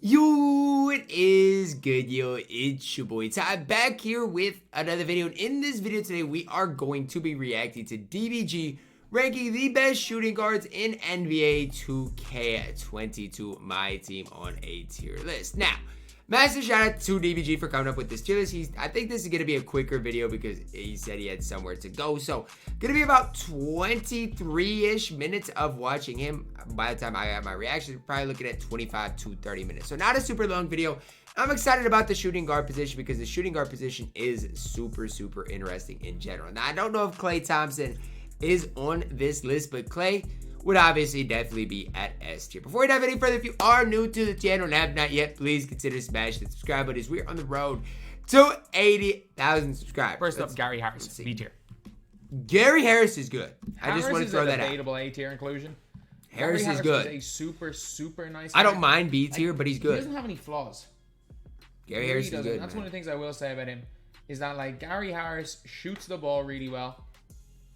Yo, it is good, yo. It's your boy Ty back here with another video. And in this video today, we are going to be reacting to DBG ranking the best shooting guards in NBA 2K22 MyTEAM on a tier list. Now, massive shout out to DBG for coming up with this tier list. I think this is going to be a quicker video because he said he had somewhere to go. So, going to be about 23-ish minutes of watching him. By the time I got my reaction, probably looking at 25 to 30 minutes. So, not a super long video. I'm excited about the shooting guard position because the shooting guard position is super interesting in general. Now, I don't know if Klay Thompson is on this list, but Klay would obviously definitely be at S tier. Before we dive any further, if you are new to the channel and have not yet, please consider smashing the subscribe button as we're on the road to 80,000 subscribers. First up, Gary Harris, B tier. Gary Harris is good. I just want to throw that out. Debatable A tier inclusion. Harris is good. Is a super nice guy. I don't mind B tier, but he's good. He doesn't have any flaws. Gary Harris is good. That's one of the things I will say about him is that like Gary Harris shoots the ball really well.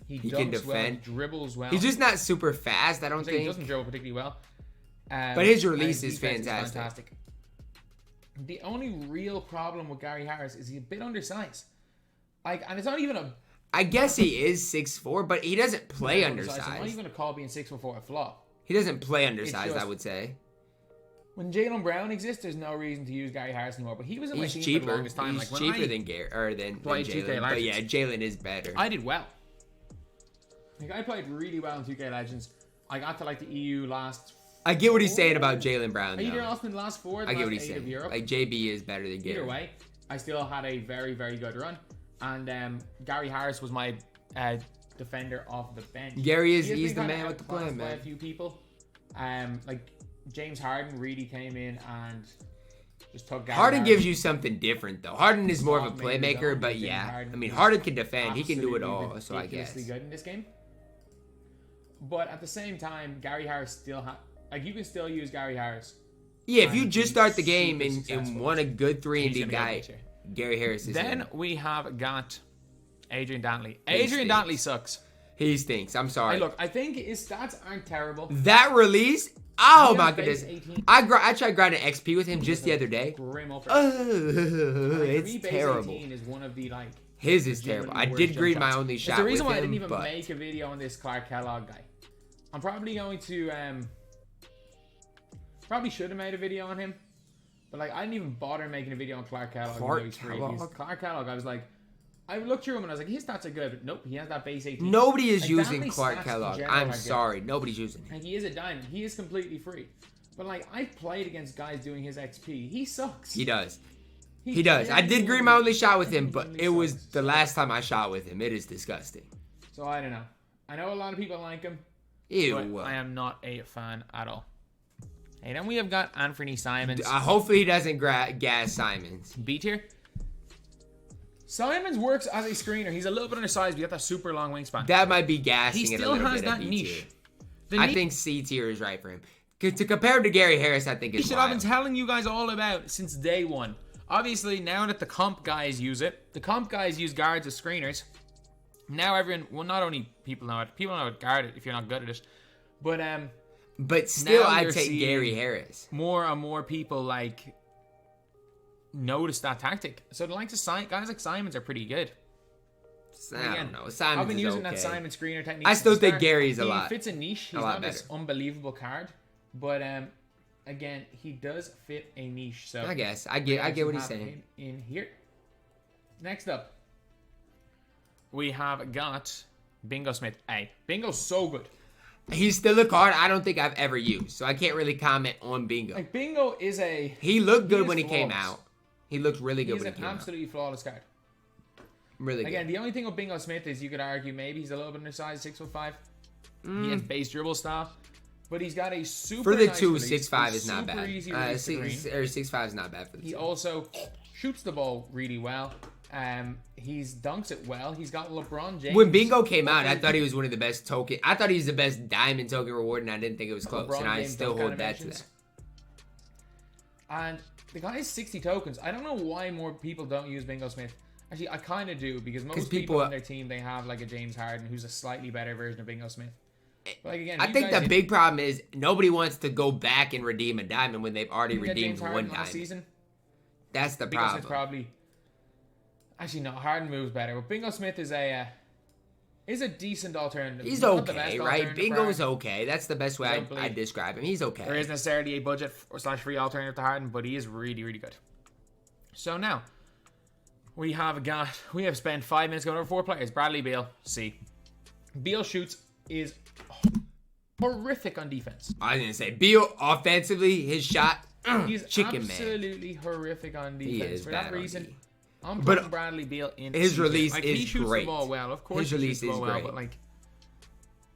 He can defend. Well, he dribbles well. He's just not super fast, I don't think. He doesn't dribble particularly well. But his release is fantastic. The only real problem with Gary Harris is he's a bit undersized. Like, and it's not even a... I guess he is 6'4", but he doesn't play undersized. I'm not even going to call being 6'4" a flaw. He doesn't play undersized, I would say. When Jaylen Brown exists, there's no reason to use Gary Harris anymore. But he was in my team cheaper. for the longest time. He's cheaper than Jaylen. But yeah, Jaylen is better. I did well. Like, I played really well in 2K Legends. I got to like the EU last. I get what he's saying about Jaylen Brown. Either lost in the last four. I get what he's saying. Like JB is better than Gary. Either way, I still had a very good run, and Gary Harris was my defender off the bench. Gary he's the man with the plan, man. By a few people, like James Harden really came in and just took Gary Harden gives you something different though. Harden is more of a playmaker, but yeah, I mean Harden can defend. He can do it all. So I guess good in this game. But at the same time, Gary Harris still you can still use Gary Harris. Yeah, if you just start the game and want a good 3-and-D guy, Gary Harris is Then we have got Adrian Dantley. Adrian Dantley sucks. He stinks. I'm sorry. Hey, look, I think his stats aren't terrible. That release, oh my goodness. I tried grinding XP with him just the other day. It's terrible. Is one of the like. His is terrible. I did green my only shot. It's the reason why I didn't even make a video on this Clark Kellogg guy. I'm probably going to probably should have made a video on him, but like I didn't even bother making a video on Clark Kellogg. Clark Kellogg. I was like, I looked through him and I was like, his stats are good. But nope, he has that base 18. Nobody is using Clark Kellogg. I'm sorry, nobody's using him. And he is a diamond. He is completely free. But like I've played against guys doing his XP. He sucks. He does. He does. I did green my only shot with him, but it was the last time I shot with him. It is disgusting. So I don't know. I know a lot of people like him. Ew. But I am not a fan at all. And then we have got Anthony Simons. Hopefully he doesn't gas Simons. B tier. Simons works as a screener. He's a little bit undersized, but he got that super long wingspan. That might be gassing it a little bit. He still has that niche. I think C tier is right for him. To compare him to Gary Harris, I think it's I've been telling you guys all about since day one. Obviously, now that the comp guys use it, the comp guys use guards as screeners. Now everyone, well, not only people know it, people know how to guard it if you're not good at it. But still, I'd take Gary Harris. More and more people like notice that tactic. So the likes of guys like Simons are pretty good. I don't know. Simons I've been using that Simon screener technique. I still think Gary's a lot. He fits a niche. He's not this unbelievable card, but again, he does fit a niche. So I guess I get what he's saying. In here. Next up, we have got Bingo Smith. Hey, Bingo's so good. He's still a card I don't think I've ever used, so I can't really comment on Bingo. Like Bingo is he looked good when he came out. He looked really good when he came out. He's an absolutely flawless card. Really good. Again, the only thing with Bingo Smith is you could argue maybe he's a little bit undersized, 6'5". He has base dribble style, but he's got a super for the nice 6'5" is not bad. Easy 6'5" is not bad for the He also shoots the ball really well. He dunks it well. He's got LeBron James. When Bingo came out, I thought he was one of the best token. I thought he was the best diamond token reward, and I didn't think it was close. And I still hold that to that. And the guy has 60 tokens. I don't know why more people don't use Bingo Smith. Actually, I kind of do because most people on their team they have like a James Harden who's a slightly better version of Bingo Smith. Like again, I think the big problem is nobody wants to go back and redeem a diamond when they've already redeemed one diamond. Season. That's the Bingo problem. Smith probably. Actually, no. Harden moves better, but Bingo Smith is a decent alternative. He's okay, right? Bingo's okay. That's the best way I describe him. He's okay. There isn't necessarily a budget / free alternative to Harden, but he is really, really good. So now we have spent 5 minutes going over 4 players. Bradley Beal, C. Beal is horrific on defense. I was gonna say Beal offensively, his shot, he's chicken absolutely horrific on defense. He is For bad that reason, I'm putting Bradley Beal in. His release like, is he shoots great. The ball well, of course. His release is great. But like,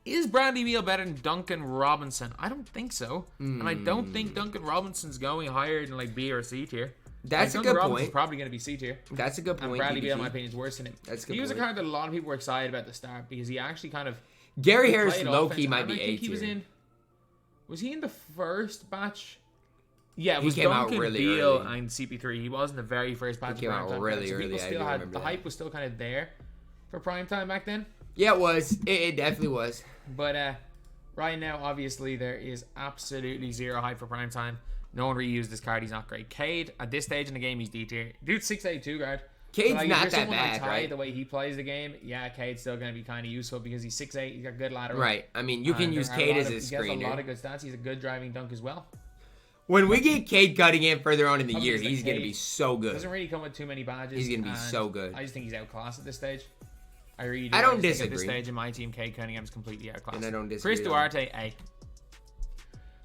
is Bradley Beal better than Duncan Robinson? I don't think so, and I don't think Duncan Robinson's going higher than like B or C tier. That's like, a good Duncan point. Robinson's probably going to be C tier. That's a good point. And Bradley Beal, in my opinion, is worse than him. That's a good He was point. a card that a lot of people were excited about at the start because he actually kind of. Gary Harris low-key might be A tier. Was he in the first batch? Yeah, it was came Duncan, out really Beal, early. and CP3. He wasn't the very first batch. He came out really so early. Still had, the hype was still kind of there for primetime back then. Yeah, it was. It definitely was. But right now, obviously, there is absolutely zero hype for primetime. No one really used this card. He's not great. Cade, at this stage in the game, he's D tier. Dude's 6'8" guard. Cade's like, not that bad, like right? The way he plays the game, yeah, Cade's still going to be kind of useful because he's 6'8". He's got good lateral. Right. I mean, you can use Cade as a screener. He has a lot of good stats. He's a good driving dunk as well. When we get Cade cutting in further on in the year, he's going to be so good. Doesn't really come with too many badges. He's going to be so good. I just think he's outclassed at this stage. I really do. I don't disagree. disagree. At this stage in my team, Cade Cunningham's completely outclassed. And I don't disagree. Chris Duarte, A.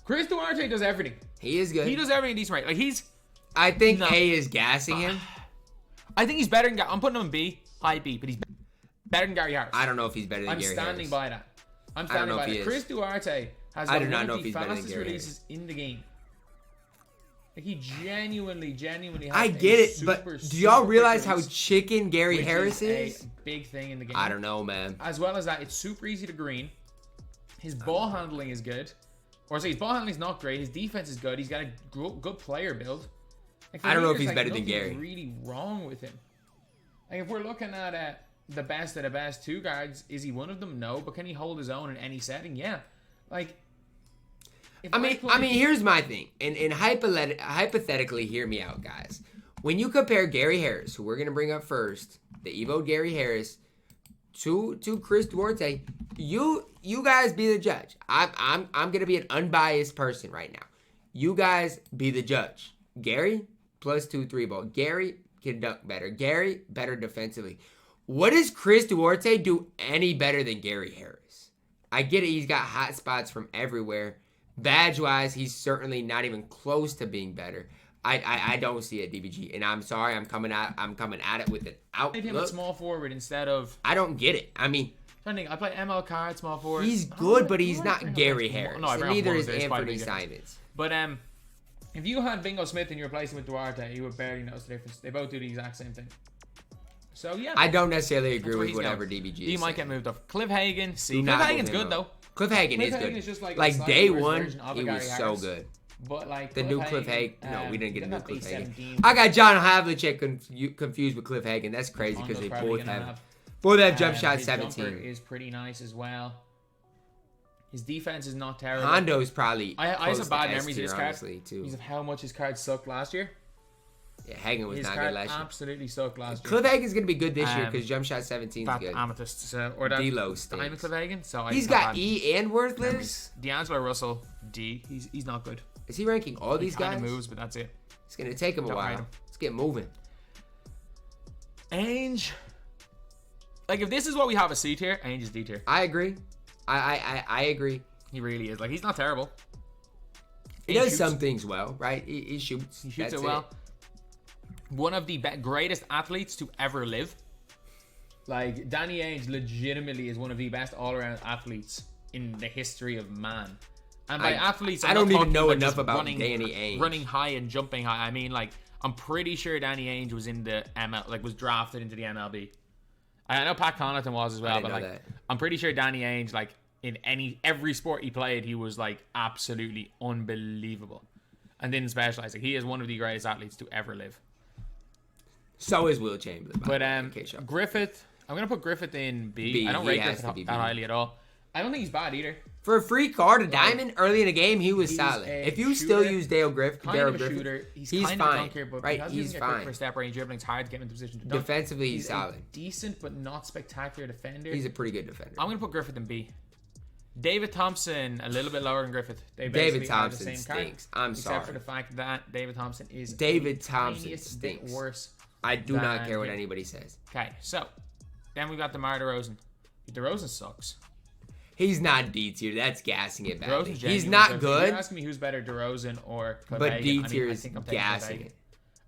Chris Duarte does everything. He is good. He does everything decent right. Like he's. I think A is gassing him. I think he's better than. I'm putting him in B, high B, but he's better than Gary Harris. I don't know if he's better than Gary Harris. I'm standing by that. I'm standing by that. Chris Duarte has one of the fastest releases in the game. Like he genuinely has I get it, but do y'all realize how chicken Gary Harris is? A big thing in the game. I don't know, man. As well as that, it's super easy to green. His ball handling is good. Or say his ball handling is not great. His defense is good. He's got a good player build. Like, I don't know if he's better than Gary. Really wrong with him. Like if we're looking at the best of the best 2 guards, is he one of them? No, but can he hold his own in any setting? Yeah. Like. I mean, here's my thing, and hypothetically, hear me out, guys. When you compare Gary Harris, who we're gonna bring up first, the Evo Gary Harris, to Chris Duarte, you guys be the judge. I'm gonna be an unbiased person right now. You guys be the judge. Gary +2 3 ball. Gary can dunk better. Gary better defensively. What does Chris Duarte do any better than Gary Harris? I get it. He's got hot spots from everywhere. Badge-wise, he's certainly not even close to being better. I don't see it, DBG, and I'm sorry. I'm coming at it with an outlook. Him at small forward instead of. I don't get it. I mean, I play ML Card small forward. He's good, but he's not Gary Harris. No, and neither is Anthony Simons. But if you had Bingo Smith and you replaced him with Duarte, you would barely notice the difference. They both do the exact same thing. So yeah, I don't necessarily agree with whatever DBG is. He might get moved up. Cliff Hagan, see, Cliff Hagan's good though. Cliff Hagan is good. Just like day one, he was so good. But like the new Cliff Hagan, no, we didn't get a new Cliff Hagan. I got John Havlicek confused with Cliff Hagan. That's crazy because they both have jump shot 17. His jumper is pretty nice as well. His defense is not terrible. Hondo's probably. I have some bad memories of this card too. Because of how much his card sucked last year. Yeah, Hagan was not good last year. Absolutely sucked last year. Cliff Hagan's gonna be good this year because jump shot 17 is good. Amethyst, or that D-Low Diamond Cliff Hagan. So he's got E and worthless. D'Angelo Russell D. He's not good. Is he ranking all these guys? He kind of moves, but that's it. It's gonna take him a while. Let's get moving. Ainge. Like if this is what we have a C tier, Ainge is D tier. I agree. I agree. He really is. Like he's not terrible. He does some things well, right? He shoots. He shoots it well. One of the greatest athletes to ever live. Like Danny Ainge legitimately is one of the best all-around athletes in the history of man. And by athletes, I don't even know enough about Danny Ainge. Running high and jumping high. I mean, like I'm pretty sure Danny Ainge was in the ML, like was drafted into the MLB. I know Pat Connaughton was as well, but like I'm pretty sure Danny Ainge, like in every sport he played, he was like absolutely unbelievable, and didn't specialize. Like he is one of the greatest athletes to ever live. So is Will Chamberlain. But Griffith, I'm gonna put Griffith in B. I don't rate Griffith that highly at all. I don't think he's bad either. For a free card, a diamond early in the game, he was solid. If you still use Daryl Griffin, he's fine, dunker, but right? He's fine. For step range dribbling, it's hard to get him into position to dunk. Defensively, he's solid. Decent, but not spectacular defender. He's a pretty good defender. I'm gonna put Griffith in B. David Thompson, a little bit lower than Griffith. David Thompson stinks. I'm sorry. Except for the fact that David Thompson is stinks. Worse. I do not care what anybody says. Okay, so then we got DeMar DeRozan. DeRozan sucks. He's not D tier. That's gassing it badly. He's not good. If you're asking me who's better, DeRozan or Clay, but D tier is gassing it.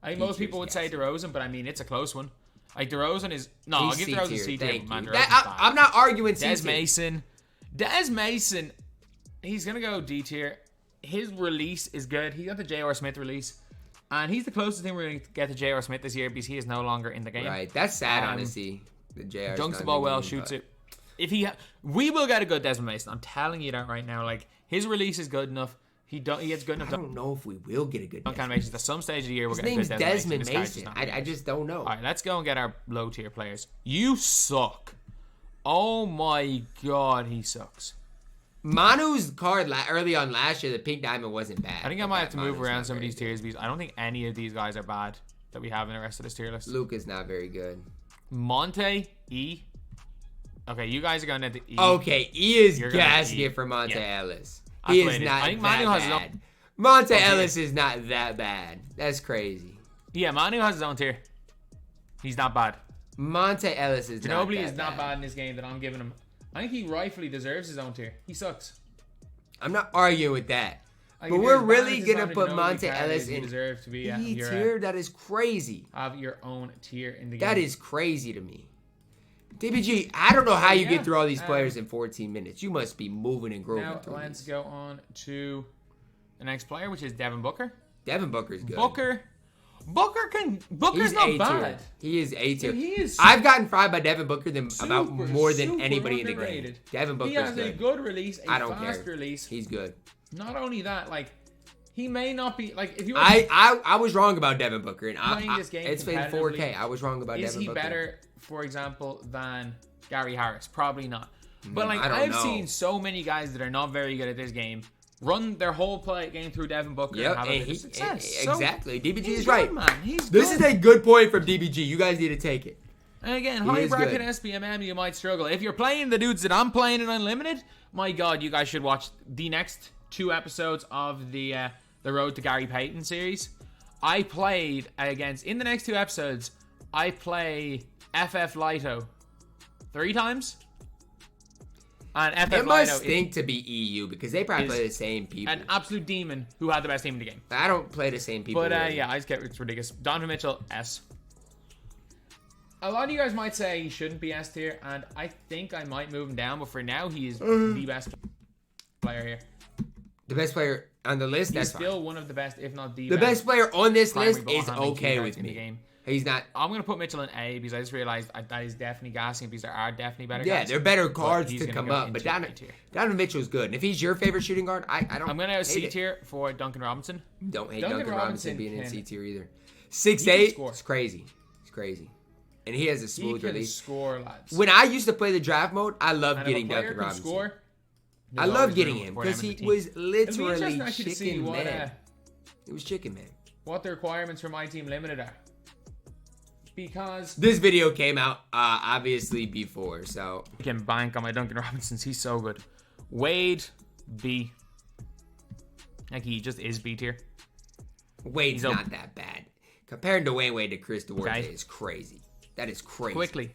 I think most people would say DeRozan, but I mean it's a close one. Like DeRozan is I'll give DeRozan C tier. I'm not arguing C tier. Des Mason, he's gonna go D tier. His release is good. He got the J.R. Smith release, and he's the closest thing we're gonna get to J.R. Smith this year because he is no longer in the game. Right, that's sad, honestly. The J.R. dunks the ball well, shoots it. We will get a good Desmond Mason. I'm telling you that right now. Like his release is good enough. He gets good enough. I don't know if we will get a good dunk animations. At some stage of the year, we're going to get Desmond Mason. I just don't know. All right, let's go and get our low tier players. You suck. Oh my god, he sucks. Manu's card early on last year, the pink diamond wasn't bad. I think I might have to move around some of these tiers because I don't think any of these guys are bad that we have in the rest of this tier list. Luke is not very good. Monte E. Okay, you guys are going to E. Okay, E is gassing it for Monte Ellis. He is not that bad. Monte Ellis is not that bad. That's crazy. Yeah, Manu has his own tier. He's not bad. Monte Ellis is not bad. Ginobili is not bad in this game that I'm giving him. I think he rightfully deserves his own tier. He sucks. I'm not arguing with that. But we're really going to put Monte Ellis in E tier? That is crazy. Have your own tier in the game. That is crazy to me. DBG, I don't know how you get through all these players in 14 minutes. You must be moving and grooving. Now, let's go on to the next player, which is Devin Booker. Devin Booker's good. Booker's not bad. He is A tier. I've gotten fried by Devin Booker more than anybody in the game. Devin Booker's good. He has a good release, fast release. He's good. Not only that, like he may not be like if you. I was wrong about Devin Booker, and this game it's been 4K. I was wrong about Devin Booker. Is he better, for example, than Gary Harris? Probably not. But like I've seen so many guys that are not very good at this game run their whole game through Devin Booker and have a bit of success. Exactly. DBG is right. Man. This is a good point from DBG. You guys need to take it. And again, high bracket SPMM, you might struggle. If you're playing the dudes that I'm playing in Unlimited, my God, you guys should watch the next 2 episodes of the Road to Gary Payton series. I played in the next 2 episodes, I play FF Lito 3 times. And FF it must stink to be EU because they probably play the same people. An absolute demon who had the best team in the game. I don't play the same people. But yeah, I just get it's ridiculous. Donovan Mitchell, S. A lot of you guys might say he shouldn't be S tier, and I think I might move him down, but for now, he is the best player here. The best player on the list? He's still one of the best, if not the best player on this list is okay with me. He's not. I'm going to put Mitchell in A because I just realized that is definitely gassing because there are definitely better guys. Yeah, they're better cards to come up, but Donovan Mitchell's good. And if he's your favorite shooting guard, I don't. I'm going to have C tier for Duncan Robinson. Don't hate Duncan Robinson being in C tier either. 6'8", it's crazy. It's crazy. And he has a smooth release. Score, lads. When I used to play the draft mode, I loved getting Duncan Robinson. I love getting him because he was literally chicken man. It was chicken man. What the requirements for my team limited are. Because this video came out obviously before, so I can bank on my Duncan Robinsons. He's so good. Wade B. Like he just is B tier. Wade's not that bad compared to Wade to Chris Duarte is crazy. That is crazy. Quickly.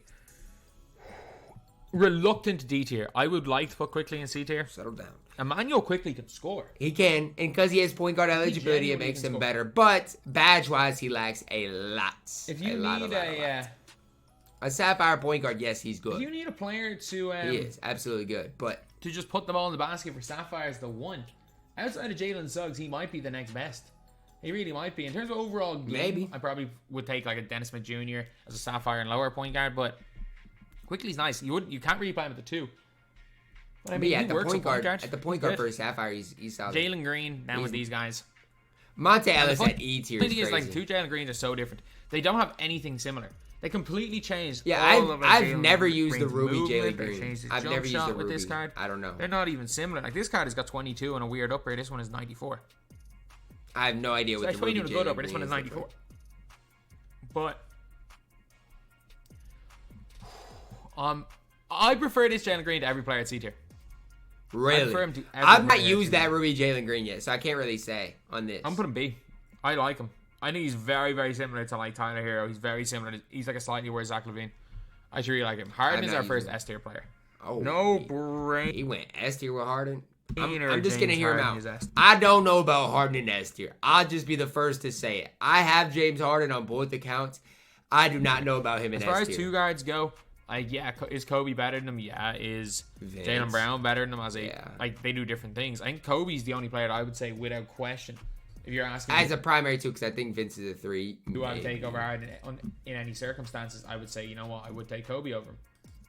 Reluctant D tier. I would like to put Quickly in C tier. Settle down. Emmanuel Quickly can score. He can, and because he has point guard eligibility, it makes him better. But badge-wise, he lacks a lot. If you need a Sapphire point guard, yes, he's good. If you need a player to... he is absolutely good, but... To just put the ball in the basket for Sapphire is the one. Outside of Jalen Suggs, he might be the next best. He really might be. In terms of overall game, maybe. I probably would take like a Dennis Smith Jr. as a Sapphire and lower point guard, but Quickly's nice. You can't really play him at the 2. But I mean, at the point guard for a Sapphire, he's solid. Jalen Green down with these guys. Monte Ellis at E tier. The thing is, like, 2 Jalen Greens are so different. They don't have anything similar. They completely changed. Yeah, I've never used the Ruby Jalen Green. I've never used the Ruby. This card. I don't know. They're not even similar. Like this card has got 22 and a weird upgrade. This one is 94. I have no idea what the Ruby Jalen Green is. This one is 94. But I prefer this Jalen Green to every player at C tier. Really? I've not used that Ruby Jalen Green yet, so I can't really say on this. I'm putting B. I like him. I think he's very, very similar to like Tyler Hero. He's very similar. He's like a slightly worse Zach LaVine. I actually really like him. Harden is our first S tier player. Oh, no brain. He went S tier with Harden. I'm just James gonna hear Harden him out. I don't know about Harden in S tier. I'll just be the first to say it. I have James Harden on both accounts. I do not know about him in S tier. As far as two guards go, like, yeah, is Kobe better than him? Yeah. Is Jaylen Brown better than him? Like, they do different things. I think Kobe's the only player that I would say without question. If you're asking as a primary two, because I think Vince is a 3. Do I take over Harden in any circumstances? I would say, you know what, I would take Kobe over him.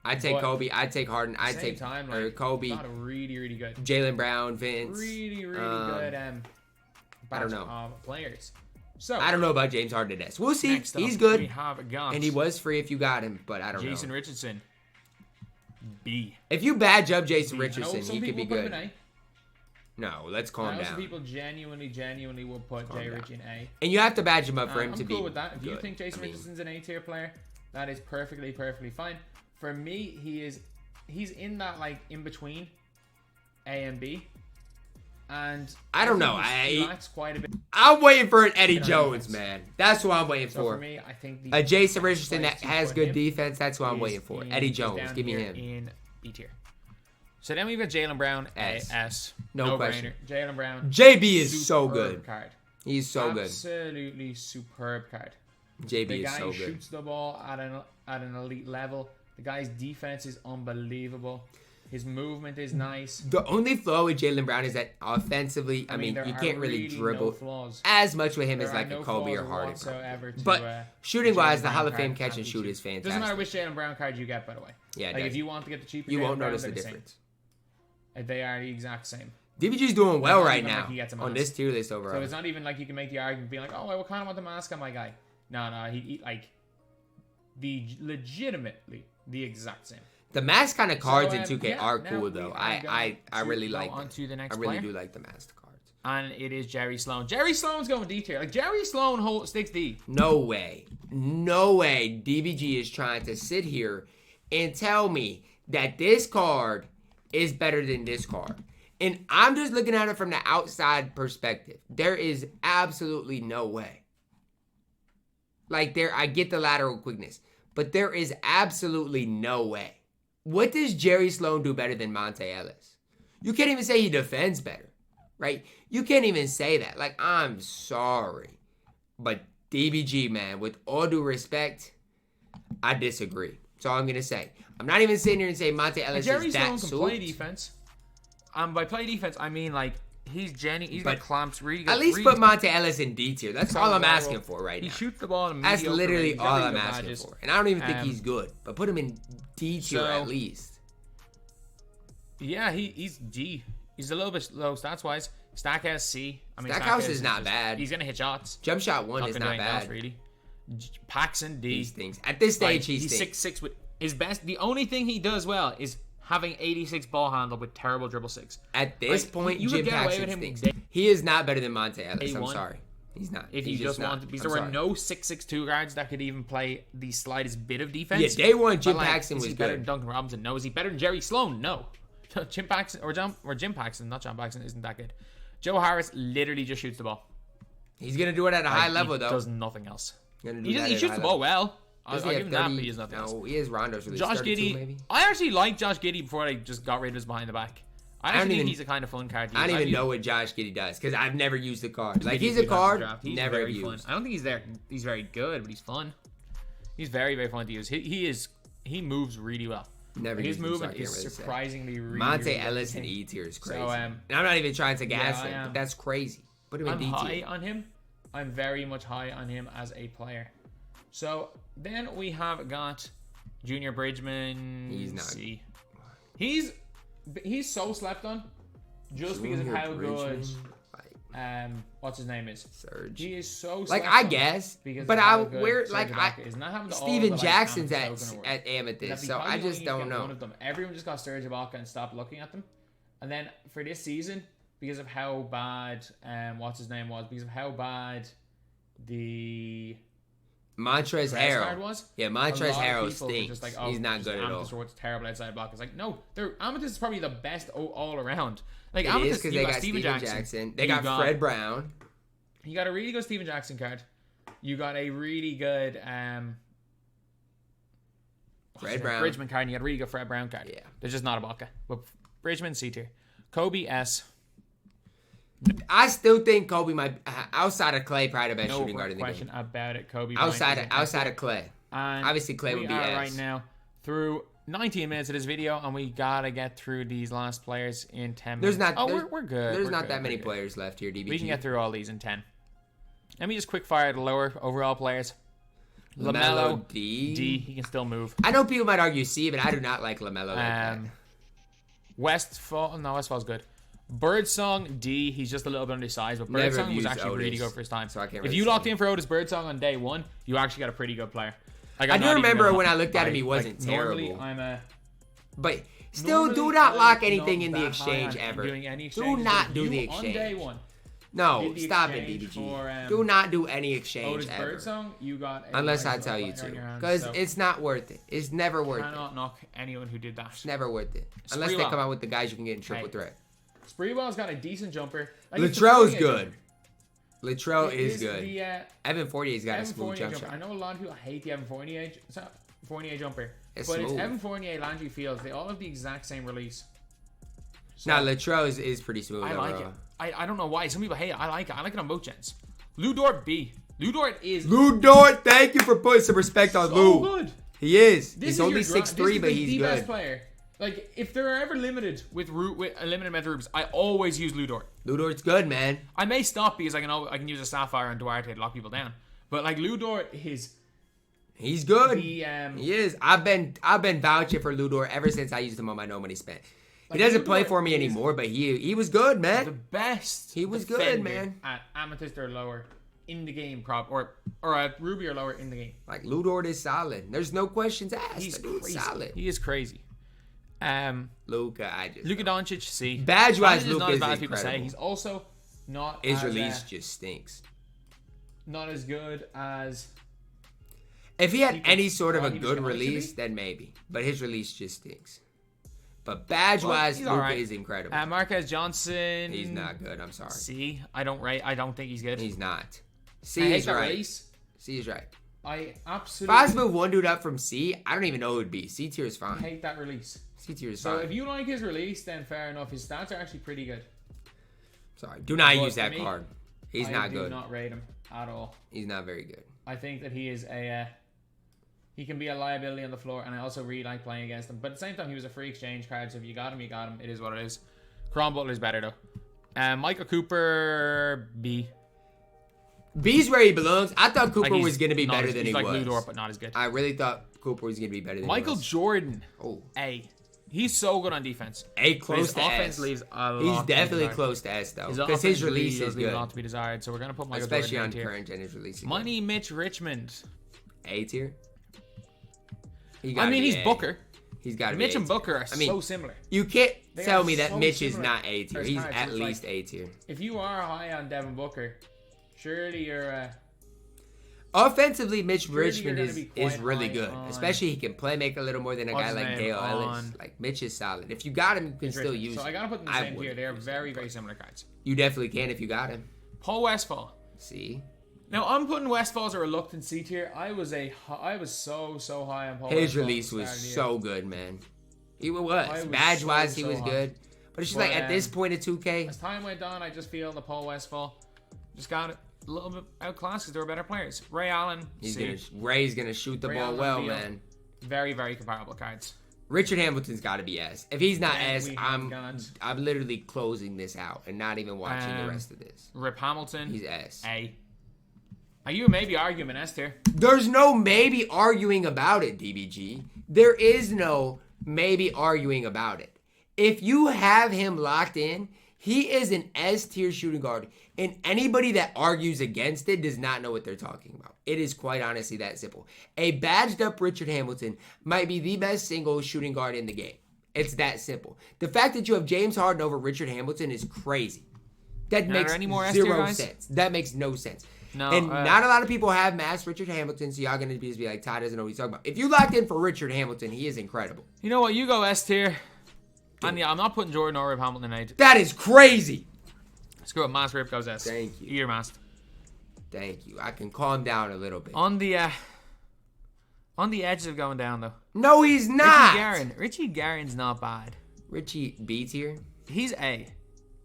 I'd take Kobe. I'd take Harden. I'd take Kobe. Not really, really good. Jaylen Brown, Vince. Really, really good. I don't know. Players. So I don't know about James Harden. We'll see. He's good. We have and he was free if you got him, but I don't know. Jason Richardson. B. If you badge up Jason Richardson, he could be good. No, let's calm down. Some people genuinely will put Jay Rich in A. And you have to badge him up for him to be I'm cool with that. If you think Jason Richardson's an A tier player, that is perfectly fine. For me, he's in that like in between A and B. And I don't know. He lacks quite a bit. I'm waiting for an Eddie Jones, man. That's what I'm waiting for. For me, I think a Jason Richardson that has good defense. That's what I'm waiting for. Eddie Jones, give me him in B tier. So then we've got Jaylen Brown, S. No question. Jaylen Brown. JB is so good. Card. He's so good. Absolutely superb card. JB is so good. The guy shoots the ball at an elite level. The guy's defense is unbelievable. His movement is nice. The only flaw with Jaylen Brown is that offensively, I mean you can't really dribble as much with him as like a Kobe or Harden. But shooting-wise, the Hall of Fame catch and shoot is fantastic. Doesn't matter which Jaylen Brown card you get, by the way. Yeah, like if you want to get the cheaper, you won't notice the difference. They are the exact same. DBG's doing well right now on this tier list overall. So it's not even like you can make the argument being like, oh, I kind of want the mask on my guy. No, he like legitimately the exact same. The mask kind of cards in 2K are cool though. I really like them. I really do like the mask cards. And it is Jerry Sloan. Jerry Sloan's going D tier. Like Jerry Sloan sticks D. No way. No way. DBG is trying to sit here and tell me that this card is better than this card. And I'm just looking at it from the outside perspective. There is absolutely no way. Like I get the lateral quickness, but there is absolutely no way. What does Jerry Sloan do better than Monte Ellis? You can't even say he defends better, right? You can't even say that. Like, I'm sorry. But DBG, man, with all due respect, I disagree. That's all I'm going to say. I'm not even sitting here and saying Monte Ellis is that Sloan can play defense. By play defense, I mean, like, he's got clamps. Really at least put Monte Ellis in D tier. That's all I'm asking for right now. He shoots the ball in That's literally all I'm asking for. And I don't even think he's good. But put him in D tier at least. Yeah, he's D. He's a little bit low stats-wise. Stackhouse C. I mean, Stackhouse is not bad. He's going to hit shots. Jump shot 1 is not bad. Really. Paxson D. These things. At this stage, he's 6'6" with his best. The only thing he does well is having 86 ball handle with terrible dribble 6. At this point, Jim Paxson stinks. He is not better than Monte Ellis. I'm sorry. He's not. If he just wanted, because there were no 6'6" guards that could even play the slightest bit of defense. Yeah, day one, Jim Paxson was good. Is he better than Duncan Robinson? No. Is he better than Jerry Sloan? No. Jim Paxson or Jim Paxson, not John Paxson, isn't that good. Joe Harris literally just shoots the ball. He's gonna do it at a high level though. He does nothing else. He shoots the ball well. I'll give him that, but he is nothing else. No, he is Rondo's release. Josh Giddey, maybe? I actually liked Josh Giddey before they just got rid of his behind the back. I actually think he's a kind of fun card to use. I don't even know what Josh Giddey does because I've never used the card. Like, he's a card, never used. I don't think he's very good, but he's fun. He's very, very fun to use. He moves really well. Never his movement is surprisingly really Monte Ellis in E tier is crazy. So, and I'm not even trying to gas him, but that's crazy. Put him in D tier. I'm high on him. I'm very much high on him as a player. So then we have got Junior Bridgman. He's not. C. He's so slept on just because of what's his name is. Serge. He is so like I guess, but is not having Steven Jackson's Amethyst at Amethyst, so I just don't know. One of them. Everyone just got Serge Ibaka and stopped looking at them. And then for this season, because of how bad what's his name was, because of how bad the Montrezl Harrell was. Yeah, Montrezl Harrell stinks. Just like, he's not good at all. Amethyst terrible outside block. It's like, no, Amethyst is probably the best all around. Like, it is because they got Steven Jackson. They got Fred Brown. You got a really good Steven Jackson card. You got a really good Fred Brown. Bridgman card, and you got a really good Fred Brown card. Yeah. They're just not Ibaka. But Bridgman, C tier. Kobe, S. I still think Kobe might, outside of Clay, probably the best shooting guard in the game. No question about it. Kobe. Outside of Clay. And obviously, Clay would be S. right now through 19 minutes of this video, and we gotta get through these last players in 10 minutes. We're good. There's not that many players left here, DBG. We can get through all these in 10. Let me just quick fire the lower overall players. LaMelo, D. He can still move. I know people might argue C, but I do not like LaMelo like that. Westfall's good. Birdsong, D. He's just a little bit undersized, but Birdsong was actually really good for his time. So I can't if you locked in for Otis Birdsong on day one, you actually got a pretty good player. Like, I do remember when I looked at him, he wasn't terrible. But still, do not lock anything in the exchange ever. Do not do the exchange. On day one. No, stop it, DBG. Do not do any exchange ever. Birdsong, you got unless I tell you to. Because it's not worth it. It's never worth it. Cannot knock anyone who did that. It's never worth it. Unless they come out with the guys you can get in triple threat. Spreewell's got a decent jumper. Latrell's good. Latrell is good. Evan Fournier's got a smooth jump shot. I know a lot of people hate the Evan Fournier jumper. It's but smooth. It's Evan Fournier, Landry Fields. They all have the exact same release. So, nah, Latrell is pretty smooth. I like it. I don't know why. Some people hate it. I like it. I like it on both gens. Lou Dort B. Lou Dort is... Lou Dort, thank you for putting some respect on Lou. Good. He is. He's only 6'3", but he's good. Best player. Like, if they're ever limited with a limited amount of rooms, I always use Lou Dort. Lou Dort's good, man. I may stop because I can use a Sapphire and Duarte to lock people down. But like Lou Dort he's good. He is. I've been vouching for Lou Dort ever since I used him on my no money spent. He doesn't play for me anymore, but he was good, man. The best. He was good, man. At Amethyst or lower in the game, or at Ruby or lower in the game. Like Lou Dort is solid. There's no questions asked. He's crazy. Solid. He is crazy. Luka Doncic, C. Badge-wise, Luka is not as bad as incredible. people say. He's also not his release just stinks. Not as good as... If he had any sort of a good release, then maybe. But his release just stinks. But badge-wise, Luka is incredible. Marquez Johnson... He's not good, I'm sorry. C. I don't think he's good. He's not. C is right. Release. C is right. I absolutely... If I was to move one dude up from C, I don't even know who it would be. C tier is fine. I hate that release. C tier is fine. So if you like his release, then fair enough. His stats are actually pretty good. Sorry. Do not use that card. He's not good. I do not rate him at all. He's not very good. I think that he is he can be a liability on the floor, and I also really like playing against him. But at the same time, he was a free exchange card, so if you got him, you got him. It is what it is. Caron Butler's better, though. Michael Cooper, B. B's where he belongs. I thought Cooper was going to be better than he was. He's like Lou Dort, but not as good. I really thought Cooper was going to be better than he was. Michael Jordan, A. He's so good on defense. A close to offense S. Leaves a lot He's definitely close to S, though. Because his release is good. A lot to be desired, so we're going to put Michael Especially Jordan on current gen, his release is good. Money Mitch Richmond. A tier? He's Booker. He's got to be Mitch and Booker are so similar. You can't tell me that Mitch is not A tier. He's at least A tier. If you are high on Devin Booker, surely you're... Offensively, Mitch Richmond is really good. Especially he can play make a little more than a guy like Dale Ellis. Like, Mitch is solid. If you got him, you can still use him. So I got to put them in the same tier. They are very, very similar cards. You definitely can if you got him. Paul Westphal. C. Now, I'm putting Westphal as a reluctant C tier. I was so high on Paul Westphal. His release was so good, man. He was. Badge-wise, he was good. But it's just like, at this point in 2K... As time went on, I just feel that Paul Westphal just got it a little bit outclassed because they were better players. Ray Allen, Ray's going to shoot the ball well, man. Very, very comparable cards. Richard Hamilton's got to be S. If he's not S, I'm literally closing this out and not even watching the rest of this. Rip Hamilton. He's S. A. Are you maybe arguing S tier? There's no maybe arguing about it, DBG. There is no maybe arguing about it. If you have him locked in, He is an S tier shooting guard, and anybody that argues against it does not know what they're talking about. It is quite honestly that simple. A badged up Richard Hamilton might be the best single shooting guard in the game. It's that simple. The fact that you have James Harden over Richard Hamilton is crazy. That makes zero sense. That makes no sense. No, and not a lot of people have masked Richard Hamilton, so y'all gonna be like, Ty doesn't know what he's talking about. If you locked in for Richard Hamilton, he is incredible. You know what? You go S tier. And yeah, I'm not putting Jordan or Rip Hamilton in 8. That is crazy. Screw it. Mask Rip goes S. Thank you. You're masked. Thank you. I can calm down a little bit. On the edges of going down though. No, he's not. Richie Garen's not bad. Richie B tier. He's A,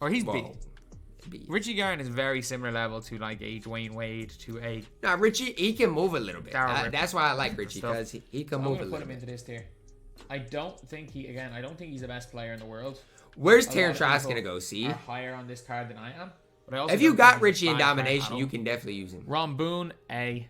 or he's Whoa. B. Richie Garen is very similar level to like a Dwayne Wade to a. Nah, Richie, he can move a little bit. That's why I like Richie, because he can move a little bit. I'm gonna put him into this tier. I don't think he's the best player in the world. Where's Terrence Ross gonna go? See, are higher on this card than I am. But I also if you got Richie in domination, you can definitely use him. Ron Boone A,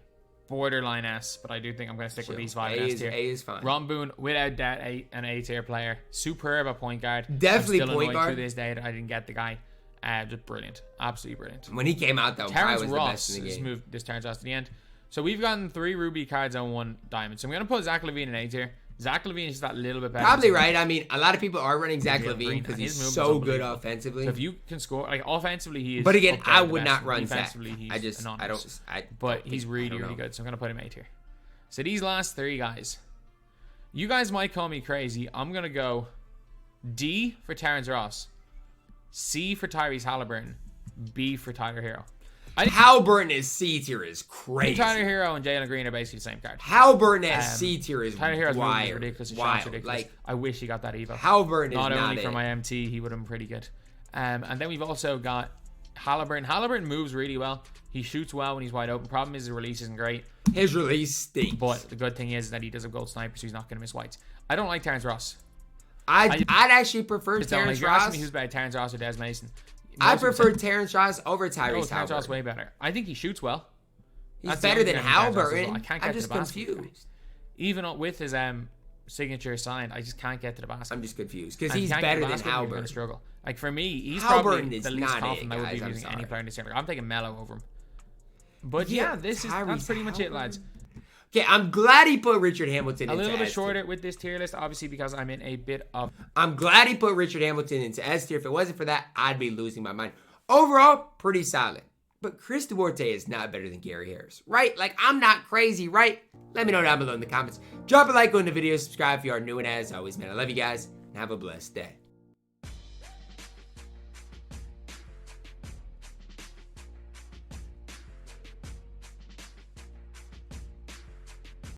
borderline S, but I do think I'm gonna stick with these 5 in S tier. A is fine. Ron Boone, without doubt, an A tier player. Superb at point guard. Definitely I'm still point guard. To this day that I didn't get the guy. Just brilliant, absolutely brilliant. When he came out, though, Terrence was Ross the best in the game. has moved this Terrence Ross to the end. So we've gotten 3 Ruby cards on 1 diamond. So I'm gonna put Zach LaVine in A tier. Zach LaVine is just that little bit better. Probably right. I mean, a lot of people are running Zach LaVine because he's so good offensively. So if you can score, like offensively, he is. But again, I would not run Zach. But he's really good. So I'm gonna put him A tier. So these last 3 guys, you guys might call me crazy. I'm gonna go D for Terrence Ross, C for Tyrese Halliburton, B for Tyler Hero. Halliburton is C tier is crazy. Tyler Hero and Jalen Green are basically the same card. Halliburton as C tier is Tyler Hero's wild. Ridiculous. Ridiculous. Like, I wish he got that Evo. Halliburton not is not only it. for my MT, he would have been pretty good. And then we've also got Halliburton. Halliburton moves really well. He shoots well when he's wide open. Problem is his release isn't great. His release stinks. But the good thing is that he does have gold sniper, so he's not going to miss whites. I don't like Terrence Ross. I'd actually prefer Terrence Ross. You're asking me who's better, Terrence Ross or Des Mason. I prefer Terrence Ross over Tyrese Halliburton. Terrence Ross way better. I think he shoots well. He's better than Halliburton. I'm just confused. Even with his signature signed, I just can't get to the basket. I'm just confused because he's better than Halliburton. Going to struggle. Like for me, he's Halliburton probably the least confident I would be using any player in this game. I'm taking Melo over him. But yeah, that's pretty much it, lads. Okay, I'm glad he put Richard Hamilton into S tier. A little bit shorter with this tier list, obviously, because I'm in a bit of... I'm glad he put Richard Hamilton into S tier. If it wasn't for that, I'd be losing my mind. Overall, pretty solid. But Chris Duarte is not better than Gary Harris, right? Like, I'm not crazy, right? Let me know down below in the comments. Drop a like on the video, subscribe if you are new, and as always, man, I love you guys, and have a blessed day.